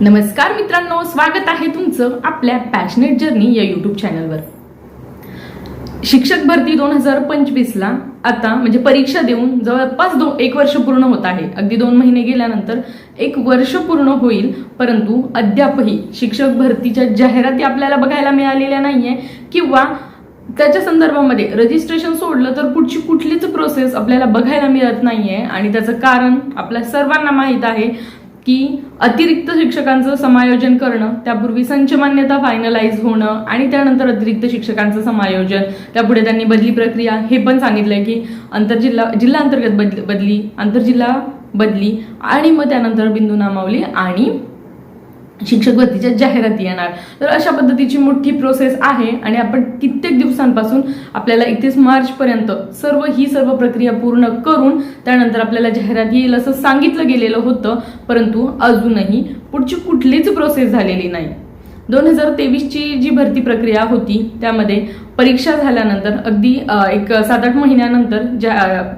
नमस्कार मित्रांनो, स्वागत आहे तुमचं आपल्या पॅशनेट जर्नी या यूट्यूब चॅनलवर। शिक्षक भरती 2025ला आता म्हणजे परीक्षा देऊन जवळपास 1 वर्ष पूर्ण होत आहे। अगदी 2 महिने गेल्यानंतर 1 वर्ष पूर्ण होईल, परंतु अद्यापही शिक्षक भरतीच्या जाहिराती आपल्याला बघायला मिळालेल्या नाहीये किंवा त्याच्या संदर्भामध्ये रजिस्ट्रेशन सोडलं तर पुढची कुठलीच प्रोसेस आपल्याला बघायला मिळत नाहीये। आणि त्याचं कारण आपल्या सर्वांना माहीत आहे की अतिरिक्त शिक्षकांचं समायोजन करणं, त्यापूर्वी संच मान्यता फायनलाइज होणं आणि त्यानंतर अतिरिक्त शिक्षकांचं समायोजन, त्यापुढे त्यांनी बदली प्रक्रिया हे पण सांगितलंय की जिल्हा अंतर्गत बदली, आंतरजिल्हा बदली आणि मग त्यानंतर बिंदू नामावली आणि शिक्षक भरतीच्या जाहिराती येणार। तर अशा पद्धतीची मोठी प्रोसेस आहे आणि आपण कित्येक दिवसांपासून आपल्याला 31 मार्च पर्यंत सर्व प्रक्रिया पूर्ण करून त्यानंतर आपल्याला जाहिरात येईल असं सांगितलं गेलेलं होतं, परंतु अजूनही पुढची कुठलीच प्रोसेस झालेली नाही। 2023ची जी भरती प्रक्रिया होती त्यामध्ये परीक्षा झाल्यानंतर अगदी एक 7-8 महिन्यानंतर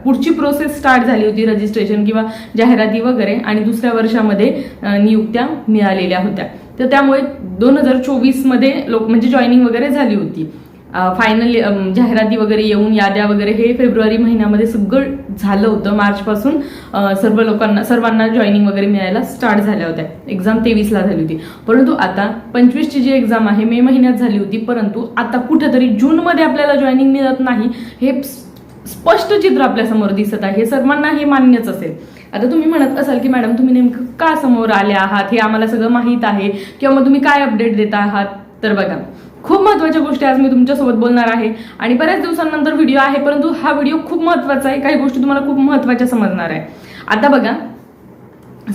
पुढची प्रोसेस स्टार्ट झाली होती, रजिस्ट्रेशन किंवा जाहिराती वगैरे, आणि दुसऱ्या वर्षामध्ये नियुक्त्या मिळालेल्या होत्या। तर त्यामुळे 2024 मध्ये म्हणजे जॉईनिंग वगैरे झाली होती। फायनल जाहिराती वगैरे येऊन याद्या वगैरे हे फेब्रुवारी महिन्यामध्ये सगळं झालं होतं। मार्च पासून सर्वांना जॉईनिंग वगैरे मिळायला स्टार्ट झाल्या होत्या। एक्झाम 23ला झाली होती, परंतु आता 25ची जी एक्झाम आहे मे महिन्यात झाली होती, परंतु आता कुठेतरी जून मध्ये आपल्याला जॉईनिंग मिळत नाही हे स्पष्ट चित्र आपल्या समोर दिसत आहे। हे सर्वांना हे मान्यच असेल। आता तुम्ही म्हणत असाल की मॅडम तुम्ही नेमकं का समोर आले आहात, हे आम्हाला सगळं माहीत आहे किंवा मग तुम्ही काय अपडेट देत आहात। तर बघा, खूप महत्त्वाच्या गोष्टी आज मी तुमच्यासोबत बोलणार आहे आणि बऱ्याच दिवसांनंतर व्हिडिओ आहे, परंतु हा व्हिडिओ खूप महत्त्वाचा आहे। काही गोष्टी तुम्हाला खूप महत्त्वाच्या समजणार आहे। आता बघा,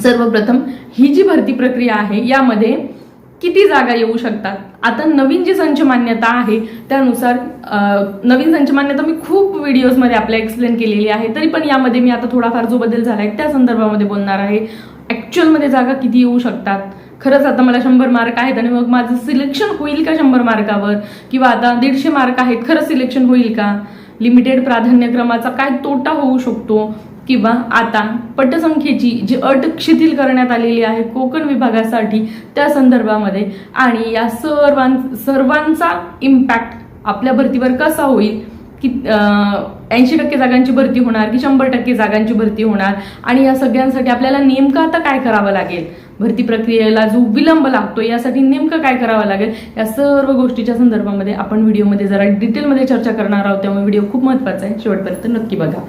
सर्वप्रथम ही जी भरती प्रक्रिया आहे यामध्ये किती जागा येऊ शकतात। आता नवीन जी संच मान्यता आहे त्यानुसार नवीन संच मान्यता मी खूप व्हिडिओजमध्ये आपल्या एक्सप्लेन केलेली आहे, तरी पण यामध्ये मी आता थोडाफार जो बदल झाला आहे त्या संदर्भामध्ये बोलणार आहे। ॲक्च्युअलमध्ये जागा किती येऊ शकतात, खरंच आता मला 100 मार्क आहेत आणि मग माझं सिलेक्शन होईल का 100 मार्कावर, किंवा आता 150 मार्क आहेत खरंच सिलेक्शन होईल का, लिमिटेड प्राधान्यक्रमाचा काय तोटा होऊ शकतो, किंवा आता पटसंख्येची जी अट शिथिल करण्यात आलेली आहे कोकण विभागासाठी त्या संदर्भामध्ये, आणि या सर्वांचा इम्पॅक्ट आपल्या भरतीवर कसा होईल, की 80% जागांची भरती होणार की 100% जागांची भरती होणार, आणि या सगळ्यांसाठी आपल्याला नेमकं आता काय करावं लागेल, भरती प्रक्रियेला जो विलंब लागतो यासाठी नेमकं काय करावं लागेल, या सर्व गोष्टीच्या संदर्भामध्ये आपण व्हिडिओमध्ये जरा डिटेलमध्ये चर्चा करणार आहोत। त्यामुळे व्हिडिओ खूप महत्त्वाचा आहे, शेवटपर्यंत नक्की बघा।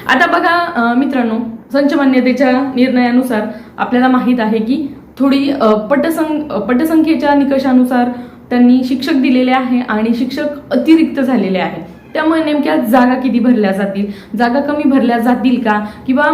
आता बघा मित्रांनो, संच मान्यतेच्या निर्णयानुसार आपल्याला माहीत आहे की थोडी पटसंख्येच्या निकषानुसार त्यांनी शिक्षक दिलेले आहे आणि शिक्षक अतिरिक्त झालेले आहे। त्यामुळे नेमक्या जागा किती भरल्या जातील, जागा कमी भरल्या जातील का, किंवा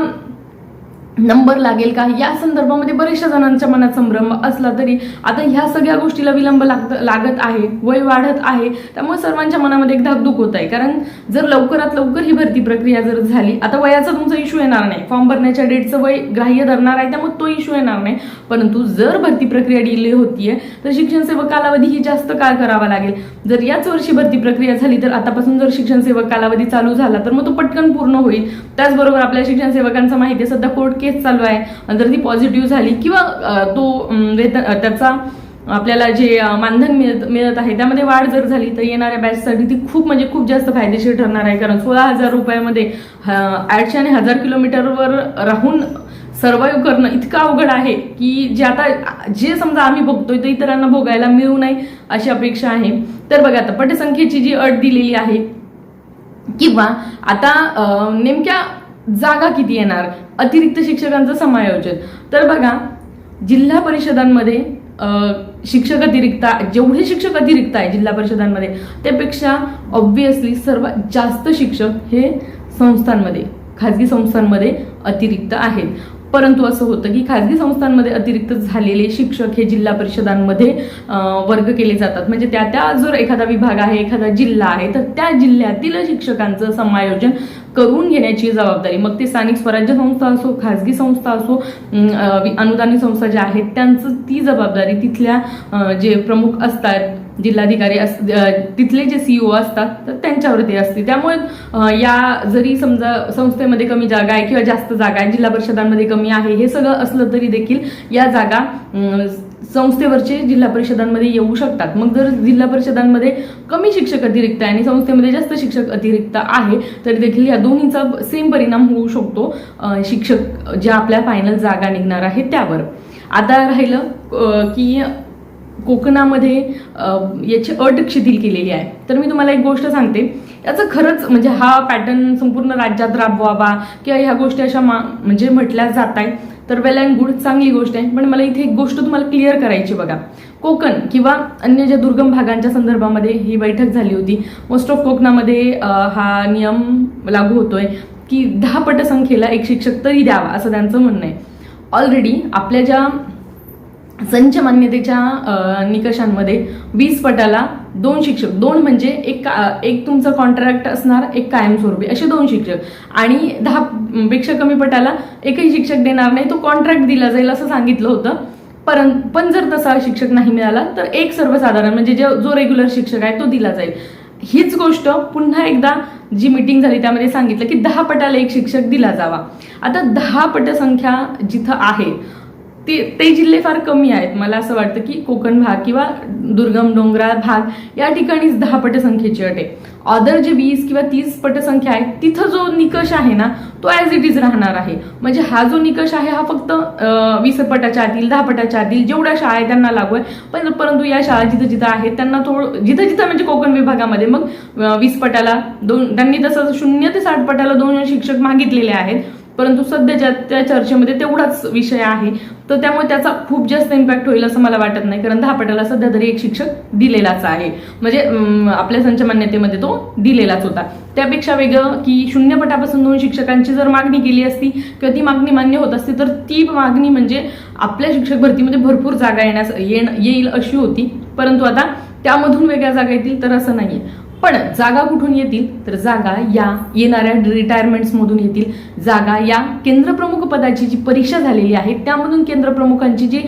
नंबर लागेल का, या संदर्भामध्ये बऱ्याचशा जणांच्या मनात संभ्रम असला तरी आता ह्या सगळ्या गोष्टीला विलंब लागत आहे, वय वाढत आहे, त्यामुळे सर्वांच्या मनामध्ये एक धाकधूक होत आहे। कारण जर लवकरात लवकर ही भरती प्रक्रिया जर झाली, आता वयाचा तुमचा इश्यू येणार नाही, फॉर्म भरण्याच्या डेटचं वय ग्राह्य धरणार आहे त्यामुळे तो इश्यू येणार नाही, परंतु जर भरती प्रक्रिया डिले होतीये तर शिक्षण सेवक कालावधी ही जास्त काळ करावा लागेल। जर याच वर्षी भरती प्रक्रिया झाली तर आतापासून जर शिक्षण सेवक कालावधी चालू झाला तर मग तो पटकन पूर्ण होईल। त्याचबरोबर आपल्या शिक्षण सेवकांचं माहिती आहे सध्या कोर्ट केस चालू आहे, जर ती पॉझिटिव्ह झाली किंवा त्याचा आपल्याला जे मानधन मिळत आहे त्यामध्ये वाढ जर झाली तर येणाऱ्या बॅचसाठी ती खूप जास्त फायदेशीर ठरणार आहे। कारण 16,000 रुपयामध्ये 800 आणि 1000 किलोमीटरवर राहून सर्व्हाइव्ह करणं इतकं अवघड आहे की जे समजा आम्ही भोगतोय ते इतरांना भोगायला मिळू नये अशी अपेक्षा आहे। तर बघा, आता पटसंख्येची जी अट दिलेली आहे किंवा आता नेमक्या जागा किती येणार, अतिरिक्त शिक्षकांचं समायोजन, तर बघा जिल्हा परिषदांमध्ये शिक्षक अतिरिक्त जेवढे शिक्षक अतिरिक्त आहे जिल्हा परिषदांमध्ये त्यापेक्षा ऑब्व्हियसली सर्वात जास्त शिक्षक हे संस्थांमध्ये, खाजगी संस्थांमध्ये अतिरिक्त आहेत। परंतु असं होतं की खाजगी संस्थांमध्ये अतिरिक्त झालेले शिक्षक हे जिल्हा परिषदांमध्ये वर्ग केले जातात। म्हणजे त्या जर एखादा विभाग आहे, एखादा जिल्हा आहे, तर त्या जिल्ह्यातील शिक्षकांचं समायोजन करून घेण्याची जबाबदारी, मग ते स्थानिक स्वराज्य संस्था असो, खाजगी संस्था असो, अनुदानित संस्था ज्या आहेत त्यांचं ती जबाबदारी तिथल्या जे प्रमुख असतात जिल्हाधिकारी तिथले जे CEO असतात तर त्यांच्यावरती असते. त्यामुळे या जरी समजा संस्थेमध्ये कमी जागा आहे किंवा जास्त जागा आहे, जिल्हा परिषदांमध्ये कमी आहे, हे सगळं असलं तरी देखील या जागा संस्थेवरचे जिल्हा परिषदांमध्ये येऊ शकतात. मग जर जिल्हा परिषदांमध्ये कमी शिक्षक अतिरिक्त आहे आणि संस्थेमध्ये जास्त शिक्षक अतिरिक्त आहे तरी देखील या दोन्हीचा सेम परिणाम होऊ शकतो शिक्षक ज्या आपल्या फायनल जागा निघणार आहे त्यावर. आता राहिलं की कोकणामध्ये याची अट शिथिल केलेली आहे. तर मी तुम्हाला एक गोष्ट सांगते, याचं खरंच म्हणजे हा पॅटर्न संपूर्ण राज्यात राबवावा किंवा ह्या गोष्टी अशा म्हणजे म्हटल्या जात आहेत तर वेल अँड गुड, चांगली गोष्ट आहे. पण मला इथे एक गोष्ट तुम्हाला क्लिअर करायची. बघा, कोकण किंवा अन्य ज्या दुर्गम भागांच्या संदर्भामध्ये ही बैठक झाली होती. मोस्ट ऑफ कोकणामध्ये हा नियम लागू होतोय की 10 पटसंख्येला एक शिक्षक तरी द्यावा असं त्यांचं म्हणणं आहे. ऑलरेडी आपल्या ज्या संच मान्यतेच्या निकषांमध्ये 20 पटाला 2 शिक्षक, 2 म्हणजे एक तुमचं कॉन्ट्रॅक्ट असणार, एक कायमस्वरूपी, असे 2 शिक्षक, आणि 10 पेक्षा कमी पटाला एकही शिक्षक देणार नाही, तो कॉन्ट्रॅक्ट दिला जाईल असं सांगितलं होतं. पण जर तसा शिक्षक नाही मिळाला तर एक सर्वसाधारण म्हणजे जो रेग्युलर शिक्षक आहे तो दिला जाईल. हीच गोष्ट पुन्हा एकदा जी मीटिंग झाली त्यामध्ये सांगितलं की 10 पटाला एक शिक्षक दिला जावा. आता 10 पटसंख्या जिथं आहे ते जिल्हे फार कमी आहेत. मला असं वाटतं की कोकण भाग किंवा दुर्गम डोंगराळ भाग या ठिकाणीच 10 पटसंख्येची अट आहे. अदर जे 20 किंवा 30 पटसंख्या आहे तिथं जो निकष आहे ना तो ॲज इट इज राहणार आहे. म्हणजे हा जो निकष आहे हा फक्त 20 पटाच्या आतील, 10 पटाच्या आतील जेवढ्या शाळा आहेत त्यांना लागू आहे. परंतु या शाळा जिथं जिथं आहेत त्यांना जिथं म्हणजे कोकण विभागामध्ये मग 20 पटाला 2, त्यांनी तसं 0 ते 60 पटाला 2 शिक्षक मागितलेले आहेत. परंतु सध्याच्या त्या चर्चेमध्ये तेवढाच विषय आहे, तर त्यामुळे त्याचा खूप जास्त इम्पॅक्ट होईल असं मला वाटत नाही. कारण 10 पटाला सध्या तरी एक शिक्षक दिलेलाच आहे, म्हणजे आपल्या संच मान्यतेमध्ये तो दिलेलाच होता. त्यापेक्षा वेगळं की 0 पटापासून 2 शिक्षकांची जर मागणी केली असती किंवा ती मागणी मान्य होत असती तर ती मागणी म्हणजे आपल्या शिक्षक भरतीमध्ये भरपूर जागा येईल अशी होती. परंतु आता त्यामधून वेगळ्या जागा येतील तर असं नाहीये. पण जागा कुठून येतील तर जागा या येणाऱ्या रिटायरमेंट्समधून येतील. जागा या केंद्रप्रमुख पदाची जी परीक्षा झालेली आहे त्यामधून केंद्रप्रमुखांची जी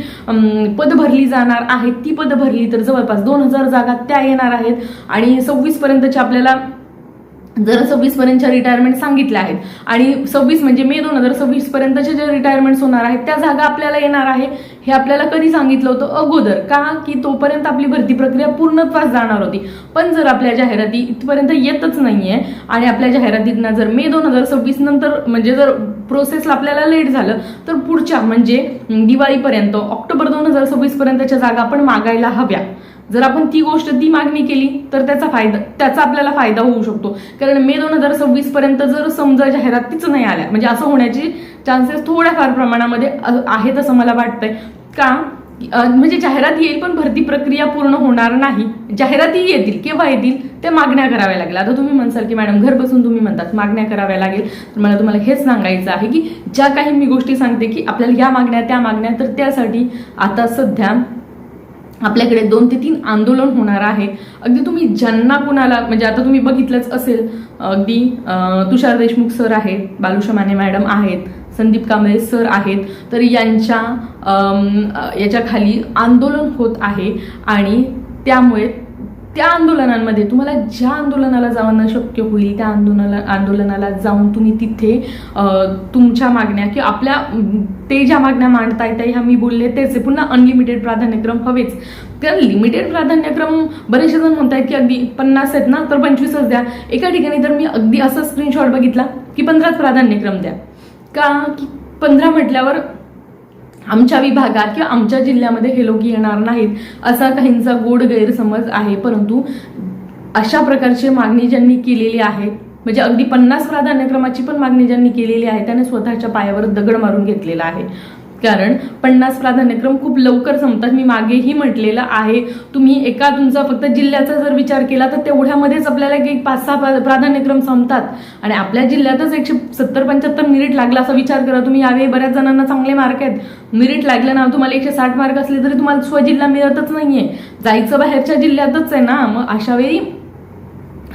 पद भरली जाणार आहेत ती पद भरली तर जवळपास 2000 जागा त्या येणार आहेत. आणि 26 पर्यंतच्या आपल्याला जर 26 पर्यंतच्या रिटायरमेंट सांगितल्या आहेत आणि 26 म्हणजे मे 2026 पर्यंतच्या ज्या रिटायरमेंट्स होणार आहेत त्या जागा आपल्याला येणार आहे. हे आपल्याला कधी सांगितलं होतं? अगोदर. का की तोपर्यंत आपली भरती प्रक्रिया पूर्णत्वास जाणार होती. पण जर आपल्या जाहिराती इथपर्यंत येतच नाहीये आणि आपल्या जाहिरातींना जर मे 2026 नंतर म्हणजे जर प्रोसेसला आपल्याला लेट झालं तर पुढच्या म्हणजे दिवाळीपर्यंत ऑक्टोबर 2026 पर्यंतच्या जागा आपण मागायला हव्या. जर आपण ती मागणी केली तर त्याचा आपल्याला फायदा होऊ शकतो. कारण मे 2026 पर्यंत जर समजा जाहिरातीच नाही आल्या म्हणजे असं होण्याची चान्सेस थोड्याफार प्रमाणामध्ये आहेत असं मला वाटतंय. का म्हणजे जाहिरात येईल पण भरती प्रक्रिया पूर्ण होणार नाही. जाहिराती येतील, केव्हा येतील? ते मागण्या कराव्या लागेल. आता तुम्ही म्हणसाल की मॅडम घर बसून तुम्ही म्हणतात मागण्या कराव्या लागेल, तर मला तुम्हाला हेच सांगायचं आहे की ज्या काही मी गोष्टी सांगते की आपल्याला या मागण्या त्या मागण्या, तर त्यासाठी आता सध्या आपल्याकडे 2 ते 3 आंदोलन होणार आहे. अगदी तुम्ही ज्यांना कुणाला म्हणजे आता तुम्ही बघितलंच असेल, अगदी तुषार देशमुख सर आहेत, बालुशा माने मॅडम आहेत, संदीप कांबळे सर आहेत, तर याच्या खाली आंदोलन होत आहे. आणि त्यामुळे त्या आंदोलनांमध्ये तुम्हाला ज्या आंदोलनाला जाणं शक्य होईल त्या आंदोलनाला जाऊन तुम्ही तिथे तुमच्या मागण्या किंवा आपल्या ते ज्या मागण्या मांडता येतात ह्या मी बोलले तेच. पुन्हा अनलिमिटेड प्राधान्यक्रम हवेच. कारण लिमिटेड प्राधान्यक्रम बरेचसे जण म्हणतात की अगदी 50 आहेत ना तर 25च द्या. एका ठिकाणी तर मी अगदी असा स्क्रीनशॉट बघितला की 15च प्राधान्यक्रम द्या. का की 15 म्हटल्यावर आमच्या विभागात किंवा आमच्या जिल्ह्यामध्ये हे लोक येणार नाहीत असा काहींचा गोड गैरसमज आहे. परंतु अशा प्रकारची मागणी ज्यांनी केलेली आहे म्हणजे अगदी 50 प्राधान्यक्रमाची पण मागणी ज्यांनी केलेली आहे त्याने स्वतःच्या पायावर दगड मारून घेतलेला आहे. कारण 50 प्राधान्यक्रम खूप लवकर संपतात. मी मागेही म्हटलेलं आहे, तुम्ही एका तुमचा फक्त जिल्ह्याचा जर विचार केला तर तेवढ्यामध्येच आपल्याला एक 5-6 प्राधान्यक्रम संपतात. आणि आपल्या जिल्ह्यातच 170-75 मेरिट लागला असा विचार करा तुम्ही. यावेळी बऱ्याच जणांना चांगले मार्क आहेत, मेरिट लागलं ना, तुम्हाला 160 मार्क असले तरी तुम्हाला स्वजिल्हा मिळतच नाहीये, जायचं बाहेरच्या जिल्ह्यातच आहे ना. मग अशा वेळी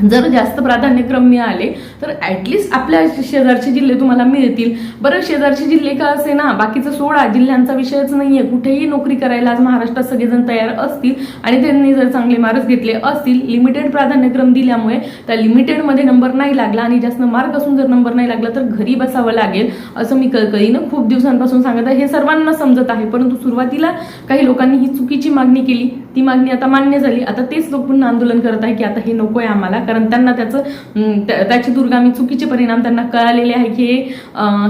जर जास्त प्राधान्यक्रम मिळाले तर ऍटलिस्ट आपल्या शेजारचे जिल्हे तुम्हाला मिळतील. बरं, शेजारचे जिल्हे का असे ना, बाकीचं 16 जिल्ह्यांचा विषयच नाहीये. कुठेही नोकरी करायला आज महाराष्ट्रात सगळेजण तयार असतील आणि त्यांनी जर चांगले मार्क्स घेतले असतील, लिमिटेड प्राधान्यक्रम दिल्यामुळे त्या लिमिटेडमध्ये नंबर नाही लागला आणि जास्त मार्क असून जर नंबर नाही लागला तर घरी बसावं लागेल, असं मी कळकळीनं खूप दिवसांपासून सांगत आहे. हे सर्वांना समजत आहे, परंतु सुरुवातीला काही लोकांनी ही चुकीची मागणी केली. ती मागणी आता मान्य झाली. आता तेच लोक पुन्हा आंदोलन करत आहे की आता हे नकोय आम्हाला, कारण त्यांना त्याची दुर्गामी चुकीचे परिणाम त्यांना कळालेले आहे की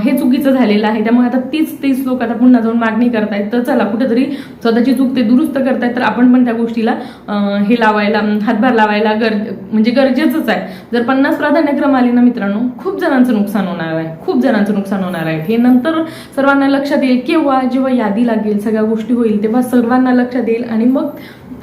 हे चुकीचं झालेलं आहे. त्यामुळे आता तीच लोक आता पुन्हा जाऊन मागणी करतायत. तर चला, कुठेतरी स्वतःची चूक ते दुरुस्त करतायत, तर आपण पण त्या गोष्टीला हे लावायला, हातभार लावायला म्हणजे गरजेचंच आहे. जर 50 प्राधान्यक्रम आले ना मित्रांनो, खूप जणांचं नुकसान होणार आहे, खूप जणांचं नुकसान होणार आहे. हे नंतर सर्वांना लक्षात येईल. केव्हा? जेव्हा यादी लागेल, सगळ्या गोष्टी होईल, तेव्हा सर्वांना लक्षात येईल.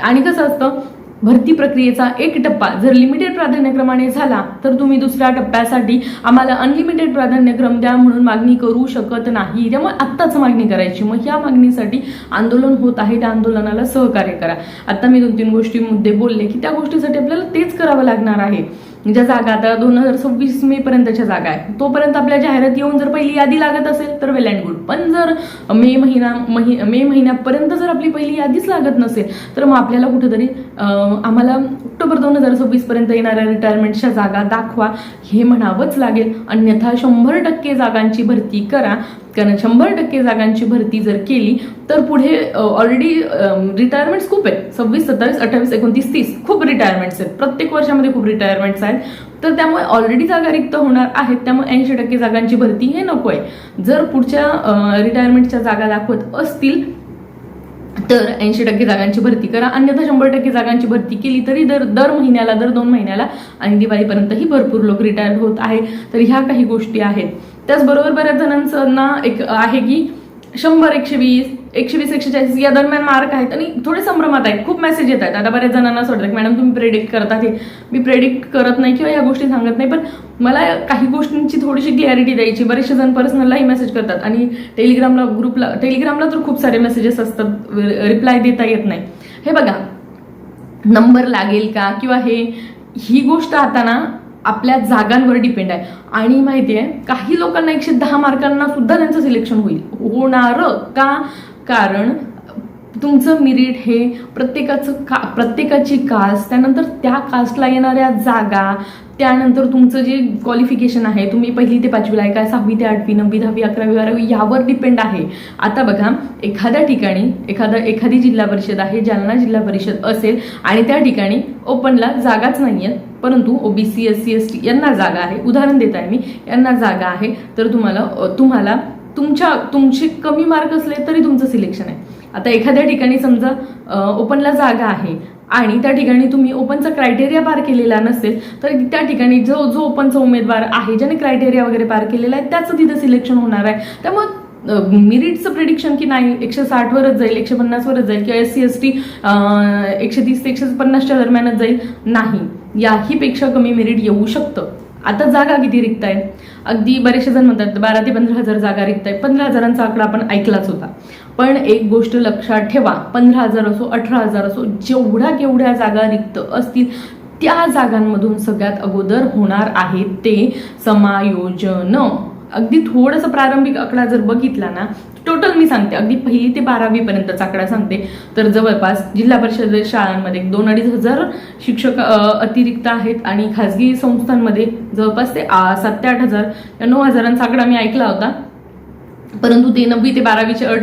आणि कसं असतं, भरती प्रक्रियेचा एक टप्पा जर लिमिटेड प्राधान्यक्रमाने झाला तर तुम्ही दुसऱ्या टप्प्यासाठी आम्हाला अनलिमिटेड प्राधान्यक्रम द्या म्हणून मागणी करू शकत नाही. त्यामुळे आत्ताच मागणी करायची. मग या मागणीसाठी आंदोलन होत आहे, त्या आंदोलनाला सहकार्य करा. आता मी 2-3 गोष्टी मुद्दे बोलले की त्या गोष्टीसाठी आपल्याला तेच करावं लागणार आहे. ज्या जागा आता 2026 मे पर्यंतच्या जागा आहे, तोपर्यंत आपल्या जाहिरात येऊन जर पहिली यादी लागत असेल तर वेल अँड गुड. पण जर मे महिन्यापर्यंत जर आपली पहिली यादीच लागत नसेल तर मग आपल्याला कुठेतरी आम्हाला ऑक्टोबर 2026 पर्यंत येणाऱ्या रिटायरमेंटच्या जागा दाखवा हे म्हणावंच लागेल. अन्यथा 100% जागांची भरती करा. कारण 100% जागांची भरती जर केली तर पुढे ऑलरेडी रिटायरमेंट्स खूप आहेत. 26, 27, 28, 29, 30 खूप रिटायरमेंट्स आहेत. प्रत्येक वर्षामध्ये खूप रिटायरमेंट्स आहेत. तर त्यामुळे ऑलरेडी जागा रिक्त होणार आहेत. त्यामुळे 80% जागांची भरती हे नको आहे. जर पुढच्या रिटायरमेंटच्या जागा दाखवत असतील तर 80% जागांची भरती करा. अन्यथा 100% जागांची भरती केली तरी दर महिन्याला, दर 2 महिन्याला आणि दिवाळीपर्यंतही भरपूर लोक रिटायर होत आहे. तर ह्या काही गोष्टी आहेत. त्याचबरोबर बऱ्याच जणांना एक आहे की 100, 120, 140 या दरम्यान मार्क आहेत आणि थोडे संभ्रमात आहेत. खूप मेसेज येत आहेत. आता बऱ्याच जणांना असं वाटतं की मॅडम तुम्ही प्रेडिक्ट करता. हे मी प्रेडिक्ट करत नाही किंवा या गोष्टी सांगत नाही, पण मला काही गोष्टींची थोडीशी क्लॅरिटी द्यायची. बरेचसे जण पर्सनललाही मेसेज करतात आणि टेलिग्रामला तर खूप सारे मेसेजेस असतात, रिप्लाय देता येत नाही. हे बघा, नंबर लागेल का किंवा ही गोष्ट आता ना आपल्या जागांवर डिपेंड आहे. आणि माहितीये, काही लोकांना 110 मार्कांना सुद्धा त्यांचं सिलेक्शन होणार का? कारण तुमचं मेरिट हे प्रत्येकाची कास्ट, त्यानंतर त्या कास्टला येणाऱ्या जागा, त्यानंतर तुमचं जे क्वालिफिकेशन आहे, तुम्ही 1ली ते 5वीला आहे काय, 6वी ते 8वी, 9वी, 10वी, 11वी, 12वी यावर डिपेंड आहे. आता बघा, एखाद्या ठिकाणी एखादी जिल्हा परिषद आहे, जालना जिल्हा परिषद असेल आणि त्या ठिकाणी ओपनला जागाच नाही आहेत, परंतु ओबीसी, SC, ST यांना जागा आहे. उदाहरण देत आहे मी, यांना जागा आहे. तर तुम्हाला तुमचे कमी मार्क असले तरी तुमचं सिलेक्शन आहे. आता एखाद्या ठिकाणी समजा ओपनला जागा आहे आणि त्या ठिकाणी तुम्ही ओपनचा क्रायटेरिया पार केलेला नसेल तर त्या ठिकाणी जो ओपनचा उमेदवार आहे, ज्याने क्रायटेरिया वगैरे पार केलेला आहे, त्याचं तिथं सिलेक्शन होणार आहे. त्यामुळे मेरिटचं प्रिडिक्शन की नाही 160 वरच जाईल, 150 वरच जाईल किंवा SC, ST 130 ते 150च्या दरम्यानच जाईल, नाही. याही पेक्षा कमी मेरिट येऊ शकतं. आता जागा किती रिक्त आहे? अगदी बरेचसे जण म्हणतात 12 ते 15,000 जागा रिक्त आहे. 15,000चा आकडा आपण ऐकलाच होता. पण एक गोष्ट लक्षात ठेवा, 15,000 असो, 18,000 असो, जेवढ्या जागा रिक्त असतील त्या जागांमधून सगळ्यात अगोदर होणार आहे ते समायोजन. अगदी थोडंसं प्रारंभिक आकडा जर बघितला ना, टोटल मी सांगते, अगदी 1ली ते 12वी पर्यंतचा आकडा सांगते, तर जवळपास जिल्हा परिषद शाळांमध्ये 2-2.5 हजार शिक्षक अतिरिक्त आहेत आणि खासगी संस्थांमध्ये जवळपास ते 7 ते 8 हजार या 9 हजारांचा आकडा मी ऐकला होता. परंतु ते 9वी ते 12वीची अट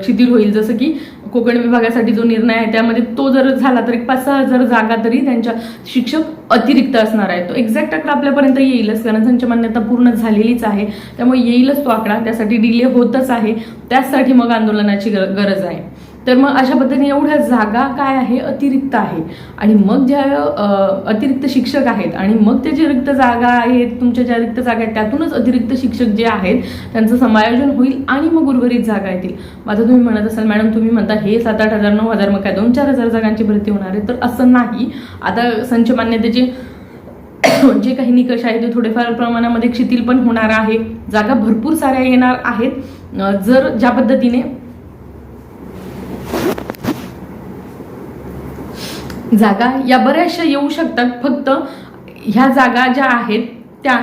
शिथिल होईल. जसं की कोकण विभागासाठी जो निर्णय आहे त्यामध्ये तो जर झाला तर 5-6 हजार जागा तरी त्यांच्या शिक्षक अतिरिक्त असणार आहे. तो एक्झॅक्ट आकडा आपल्यापर्यंत येईलच, कारण त्यांची मान्यता पूर्ण झालेलीच आहे. त्यामुळे येईलच तो आकडा. त्यासाठी डिले होतच आहे. त्यासाठी मग आंदोलनाची गरज आहे. तर मग अशा पद्धतीने एवढ्या जागा काय आहे, अतिरिक्त आहे. आणि मग ज्या अतिरिक्त शिक्षक आहेत आणि मग त्या ज्या रिक्त जागा आहेत, तुमच्या ज्या रिक्त जागा आहेत त्यातूनच अतिरिक्त शिक्षक जे आहेत त्यांचं समायोजन होईल आणि मग उर्वरित जागा येतील. आता तुम्ही म्हणत असाल मॅडम तुम्ही म्हणता हे 7-8 हजार 9 हजार मग काय 2-4 हजार जागांची भरती होणार आहे, तर असं नाही. आता संच मान्यतेचे जे काही निकष आहेत ते थोडेफार प्रमाणामध्ये शिथिल पण होणार आहे. जागा भरपूर साऱ्या येणार आहेत. जर ज्या पद्धतीने जागा या बऱ्याचशा येऊ शकतात, फक्त ह्या जागा ज्या आहेत त्या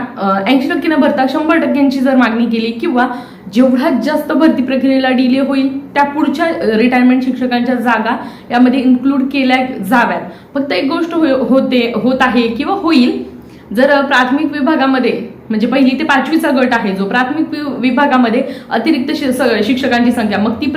80% न भरता 100% जर मागणी केली किंवा जेवढ्यात जास्त भरती प्रक्रियेला डिले होईल त्या पुढच्या रिटायरमेंट शिक्षकांच्या जागा यामध्ये इन्क्लूड केल्या जाव्यात. फक्त एक गोष्ट होत आहे किंवा होईल, जर प्राथमिक विभागामध्ये म्हणजे 1ली ते 5वीचा गट आहे जो प्राथमिक विभागामध्ये अतिरिक्त शिक्षकांची संख्या, मग ती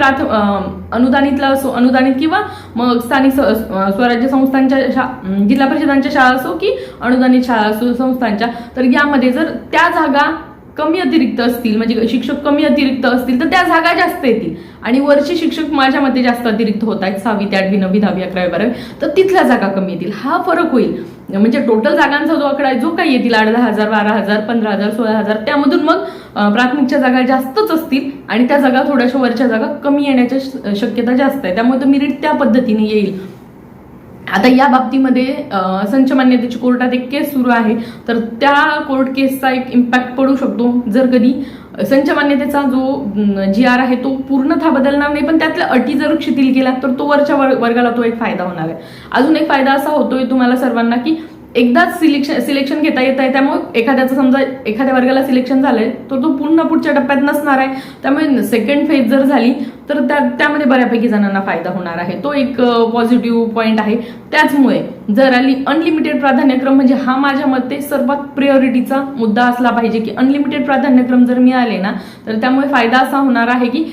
अनुदानितला असो, अनुदानित किंवा मग स्थानिक स्वराज्य संस्थांच्या जिल्हा परिषदांच्या शाळा असो की अनुदानित शाळा असो संस्थांच्या, तर यामध्ये जर त्या जागा कमी अतिरिक्त असतील म्हणजे शिक्षक कमी अतिरिक्त असतील तर त्या जागा जास्त येतील आणि वरचे शिक्षक माझ्या मते जास्त अतिरिक्त होत आहेत 6वी ते 8वी 9वी 10वी 11वी 12वी, तर तिथल्या जागा कमी येतील. हा फरक होईल. म्हणजे टोटल जागांचा जो आकडा आहे जो काही येतील 8,000 12,000 15,000 16,000 त्यामधून मग प्राथमिकच्या जागा जास्तच असतील आणि त्या जागा थोड्याशा वरच्या जागा कमी येण्याच्या शक्यता जास्त आहे. त्यामुळे मेरिट त्या पद्धतीने येईल. आता या बाबतीमध्ये संच मान्यतेची कोर्टात एक केस सुरू आहे, तर त्या कोर्ट केसचा एक इम्पॅक्ट पडू शकतो. जर कधी संच मान्यतेचा जो GR आहे तो पूर्णतः बदलणार नाही, पण त्यातल्या अटी जर शिथिल केल्या तर तो वरच्या वर्गाला तो एक फायदा होणार आहे. अजून एक फायदा असा होतोय तुम्हाला सर्वांना की एकदाच सिलेक्शन घेता येत आहे. त्यामुळे एखाद्याचं समजा एखाद्या वर्गाला सिलेक्शन झालंय तर तो पुन्हा पुढच्या टप्प्यात नसणार आहे. त्यामुळे सेकंड फेज जर झाली तर त्यामध्ये बऱ्यापैकी जणांना फायदा होणार आहे. तो एक पॉझिटिव्ह पॉईंट आहे. त्याचमुळे जर अनलिमिटेड प्राधान्यक्रम म्हणजे हा माझ्या मते सर्वात प्रायोरिटीचा मुद्दा असला पाहिजे की अनलिमिटेड प्राधान्यक्रम जर मिळाले ना तर त्यामुळे फायदा असा होणार आहे की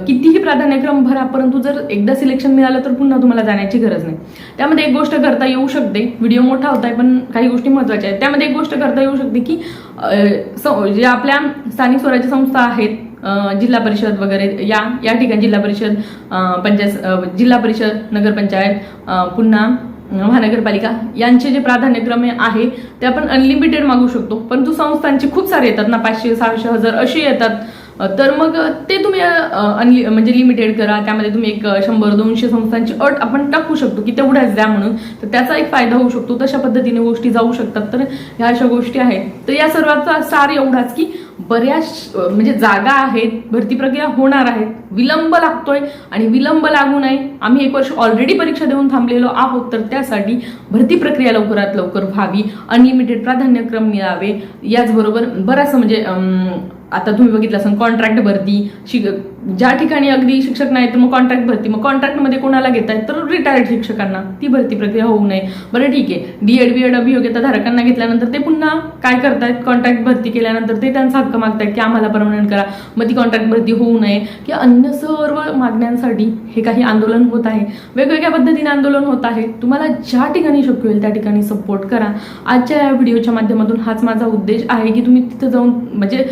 कितीही प्राधान्यक्रम भरा, परंतु जर एकदा सिलेक्शन मिळालं तर पुन्हा तुम्हाला जाण्याची गरज नाही. त्यामध्ये एक गोष्ट करता येऊ शकते, व्हिडिओ मोठा होत आहे पण काही गोष्टी महत्वाच्या आहेत. त्यामध्ये एक गोष्ट करता येऊ शकते की जे आपल्या स्थानिक स्वराज्य संस्था आहेत, जिल्हा परिषद वगैरे या ठिकाणी जिल्हा परिषद, पंचायत, जिल्हा परिषद, नगरपंचायत, पुन्हा महानगरपालिका यांचे जे प्राधान्यक्रम आहे ते आपण अनलिमिटेड मागू शकतो. परंतु संस्थांचे खूप सारे येतात ना, 500 600 1000 असे येतात, तर मग ते तुम्ही म्हणजे लिमिटेड करा. त्यामध्ये तुम्ही एक 100-200 संस्थांची अट आपण टाकू शकतो की तेवढ्याच द्या म्हणून, तर त्याचा एक फायदा होऊ शकतो. तशा पद्धतीने गोष्टी जाऊ शकतात. तर ह्या अशा गोष्टी आहेत. तर या सर्वांचा सार एवढाच की बऱ्याच म्हणजे जागा आहेत, भरती प्रक्रिया होणार आहेत, विलंब लागतोय आणि विलंब लागू नये. आम्ही 1 वर्ष ऑलरेडी परीक्षा देऊन थांबलेलो आहोत, तर त्यासाठी भरती प्रक्रिया लवकरात लवकर व्हावी, अनलिमिटेड प्राधान्यक्रम मिळावे. याचबरोबर बराचसा म्हणजे आता तुम्ही बघितलं असेल कॉन्ट्रॅक्ट भरती, ज्या ठिकाणी अगदी शिक्षक नाही तर मग कॉन्ट्रॅक्ट भरती, मग कॉन्ट्रॅक्टमध्ये कोणाला घेतायत तर रिटायर्ड शिक्षकांना, ती भरती प्रक्रिया होऊ नये. बरं ठीक आहे, DED BEd अभियोग्यता धारकांना घेतल्यानंतर ते पुन्हा काय करतायत, कॉन्ट्रॅक्ट भरती केल्यानंतर ते त्यांचा हक्क मागतायत की आम्हाला परमनंट करा, मग ती कॉन्ट्रॅक्ट भरती होऊ नये की अन्य सर्व मागण्यांसाठी हे काही आंदोलन होत आहे, वेगवेगळ्या पद्धतीने आंदोलन होत आहे. तुम्हाला ज्या ठिकाणी शक्य होईल त्या ठिकाणी सपोर्ट करा. आजच्या या व्हिडिओच्या माध्यमातून हाच माझा उद्देश आहे की तुम्ही तिथं जाऊन म्हणजे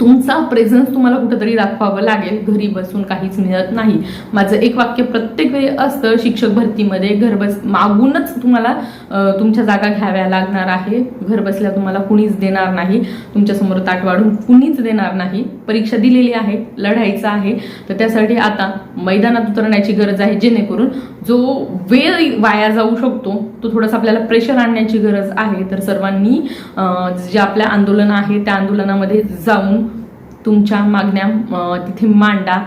तुमचा प्रेझेन्स तुम्हाला कुठेतरी दाखवावं लागेल. घरी बसून काहीच मिळत नाही. माझं एक वाक्य प्रत्येक वेळी असतं, शिक्षक भरतीमध्ये मागूनच तुम्हाला तुमच्या जागा घ्याव्या लागणार आहे. घर बसल्या तुम्हाला कुणीच देणार नाही, तुमच्यासमोर ताट वाढून कुणीच देणार नाही. परीक्षा दिलेली आहे, लढायचं आहे, तर त्यासाठी आता मैदानात उतरण्याची गरज आहे, जेणेकरून जो वेळ वाया जाऊ शकतो तो थोडासा आपल्याला प्रेशर आणण्याची गरज आहे. तर सर्वांनी जे आपल्या आंदोलन आहे त्या आंदोलनामध्ये जाऊन तुमच्या मागण्या तिथे मांडा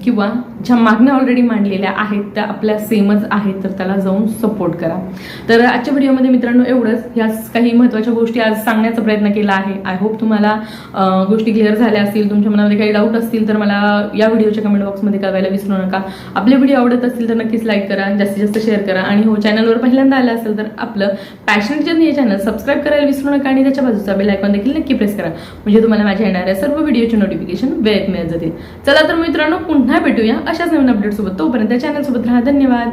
किंवा ज्या मागण्या ऑलरेडी मांडलेल्या आहेत त्या आपल्या सेमच आहेत, तर त्याला जाऊन सपोर्ट करा. तर आजच्या व्हिडिओमध्ये मित्रांनो एवढंच. ह्याच काही महत्त्वाच्या गोष्टी आज सांगण्याचा प्रयत्न केला आहे. आय होप तुम्हाला गोष्टी क्लिअर झाल्या असतील. तुमच्या मनामध्ये काही डाऊट असतील तर मला या व्हिडिओच्या कमेंट बॉक्समध्ये कळवायला विसरू नका. आपले व्हिडिओ आवडत असतील तर नक्कीच लाईक करा, जास्तीत जास्त शेअर करा आणि हो, चॅनलवर पहिल्यांदा आलं असेल तर आपलं पॅशनेट जर्नी हे चॅनल सबस्क्राईब करायला विसरू नका आणि त्याच्या बाजूचा बेल आयकॉन देखील नक्की प्रेस करा, म्हणजे तुम्हाला माझ्या येणाऱ्या सर्व व्हिडिओचे नोटिफिकेशन वेळेत मिळत जातील. चला तर मित्रांनो, पुन्हा भेटूया अशाच नवीन अपडेट सोबत. तोपर्यंत चॅनल सोबत राहा. धन्यवाद.